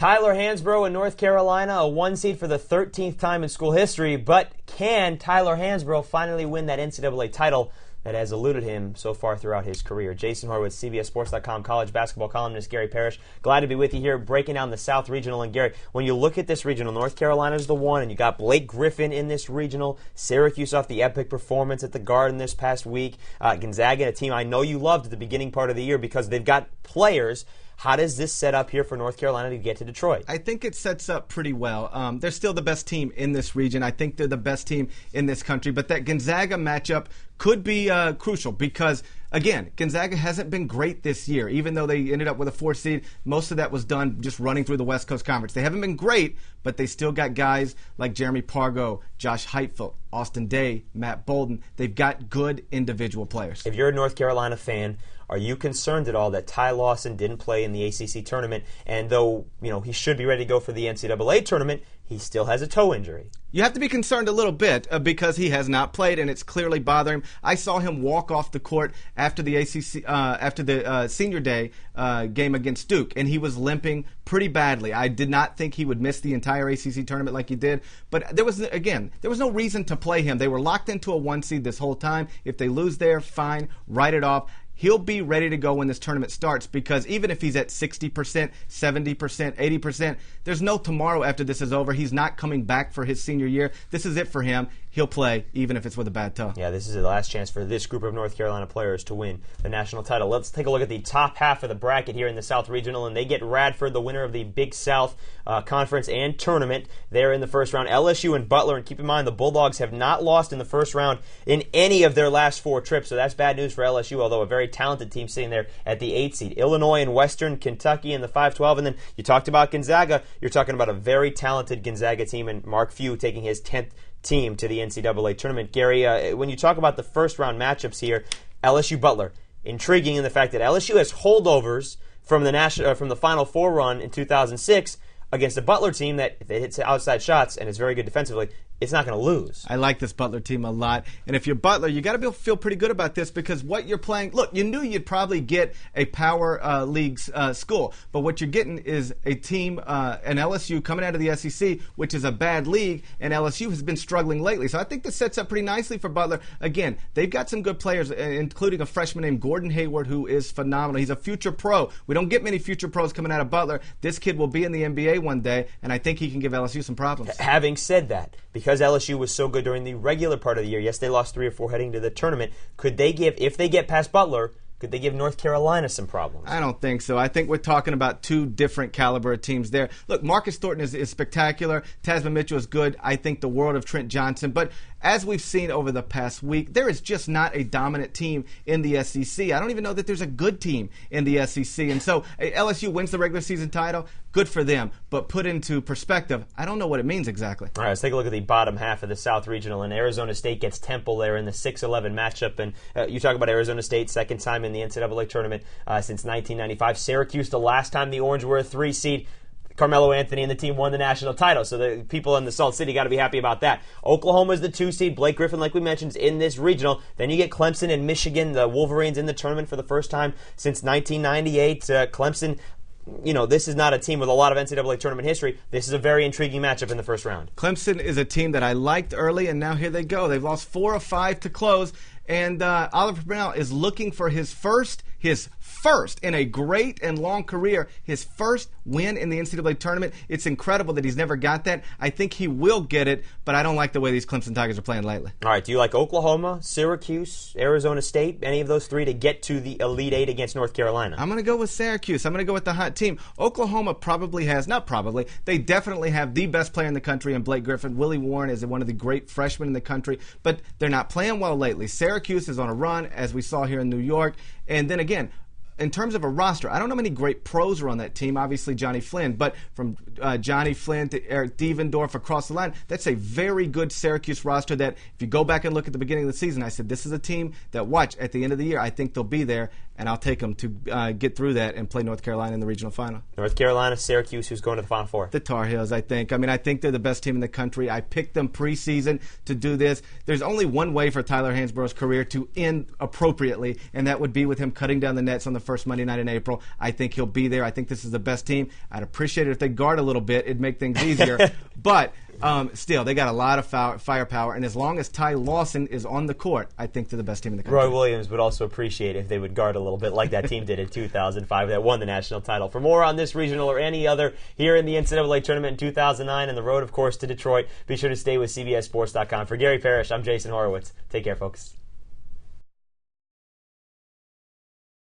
Tyler Hansbrough in North Carolina, a 1 seed for the 13th time in school history, but can Tyler Hansbrough finally win that NCAA title that has eluded him so far throughout his career? Jason Horowitz, CBSSports.com college basketball columnist Gary Parrish. Glad to be with you here, breaking down the South Regional. And Gary, when you look at this regional, North Carolina's the one, and you got Blake Griffin in this regional, Syracuse off the epic performance at the Garden this past week, Gonzaga, a team I know you loved at the beginning part of the year because they've got players. How does this set up here for North Carolina to get to Detroit? I think it sets up pretty well. They're still the best team in this region. I think they're the best team in this country. But that Gonzaga matchup could be crucial because, again, Gonzaga hasn't been great this year. Even though they ended up with a 4 seed, most of that was done just running through the West Coast Conference. They haven't been great, but they still got guys like Jeremy Pargo, Josh Heitfeld, Austin Day, Matt Bolden. They've got good individual players. If you're a North Carolina fan, are you concerned at all that Ty Lawson didn't play in the ACC tournament, and though he should be ready to go for the NCAA tournament, he still has a toe injury? You have to be concerned a little bit because he has not played, and it's clearly bothering him. I saw him walk off the court after the senior day game against Duke, and he was limping pretty badly. I did not think he would miss the entire ACC tournament like he did, but there was no reason to play him. They were locked into a 1 seed this whole time. If they lose there, fine, write it off. He'll be ready to go when this tournament starts because even if he's at 60%, 70%, 80%, there's no tomorrow after this is over. He's not coming back for his senior year. This is it for him. He'll play even if it's with a bad toe. Yeah, this is the last chance for this group of North Carolina players to win the national title. Let's take a look at the top half of the bracket here in the South Regional, and they get Radford, the winner of the Big South Conference and tournament. They're in the first round. LSU and Butler, and keep in mind the Bulldogs have not lost in the first round in any of their last 4 trips, so that's bad news for LSU, although a very talented team sitting there at the 8 seed. Illinois and Western Kentucky in the 5-12, and then you talked about Gonzaga. You're talking about a very talented Gonzaga team, and Mark Few taking his 10th team to the NCAA tournament. Gary, when you talk about the first round matchups here, LSU Butler, intriguing in the fact that LSU has holdovers from the Final Four run in 2006 against a Butler team that if it hits outside shots and is very good defensively, it's not going to lose. I like this Butler team a lot. And if you're Butler, you got to feel pretty good about this because what you're playing, look, you knew you'd probably get a power leagues school, but what you're getting is a team, an LSU coming out of the SEC, which is a bad league, and LSU has been struggling lately. So I think this sets up pretty nicely for Butler. Again, they've got some good players, including a freshman named Gordon Hayward, who is phenomenal. He's a future pro. We don't get many future pros coming out of Butler. This kid will be in the NBA one day, and I think he can give LSU some problems. Having said that, because LSU was so good during the regular part of the year, yes, they lost 3 or 4 heading to the tournament, could they give, if they get past Butler, could they give North Carolina some problems? I don't think so. I think we're talking about 2 different caliber of teams there. Look, Marcus Thornton is spectacular. Tasman Mitchell is good. I think the world of Trent Johnson. But as we've seen over the past week, there is just not a dominant team in the SEC. I don't even know that there's a good team in the SEC. And so LSU wins the regular season title. Good for them. But put into perspective, I don't know what it means exactly. All right, let's take a look at the bottom half of the South Regional. And Arizona State gets Temple there in the 6-11 matchup. And you talk about Arizona State, second time in the NCAA tournament since 1995. Syracuse, the last time the Orange were a 3 seed. Carmelo Anthony and the team won the national title, so the people in the Salt City got to be happy about that. Oklahoma's the 2 seed. Blake Griffin, like we mentioned, is in this regional. Then you get Clemson and Michigan, the Wolverines in the tournament for the first time since 1998. Clemson, this is not a team with a lot of NCAA tournament history. This is a very intriguing matchup in the first round. Clemson is a team that I liked early, and now here they go. They've lost 4 of 5 to close, and Oliver Purnell is looking for his first in a great and long career, his first win in the NCAA tournament. It's incredible that he's never got that. I think he will get it, but I don't like the way these Clemson Tigers are playing lately. All right, do you like Oklahoma, Syracuse, Arizona State, any of those 3 to get to the Elite 8 against North Carolina? I'm going to go with Syracuse. I'm going to go with the hot team. Oklahoma they definitely have the best player in the country in Blake Griffin. Willie Warren is one of the great freshmen in the country, but they're not playing well lately. Syracuse is on a run, as we saw here in New York. And then again, in terms of a roster, I don't know many great pros are on that team. Obviously, Johnny Flynn. But from Johnny Flynn to Eric Devendorf across the line, that's a very good Syracuse roster that if you go back and look at the beginning of the season, I said this is a team that, watch, at the end of the year, I think they'll be there, and I'll take them to get through that and play North Carolina in the regional final. North Carolina, Syracuse, who's going to the Final Four? The Tar Heels, I think. I think they're the best team in the country. I picked them preseason to do this. There's only one way for Tyler Hansborough's career to end appropriately, and that would be with him cutting down the nets on the first first Monday night in April. I think he'll be there. I think this is the best team. I'd appreciate it if they guard a little bit. It'd make things easier. But still, they got a lot of firepower. And as long as Ty Lawson is on the court, I think they're the best team in the country. Roy Williams would also appreciate if they would guard a little bit like that team did in 2005 that won the national title. For more on this regional or any other here in the NCAA tournament in 2009 and the road, of course, to Detroit, be sure to stay with CBSSports.com. For Gary Parrish, I'm Jason Horowitz. Take care, folks.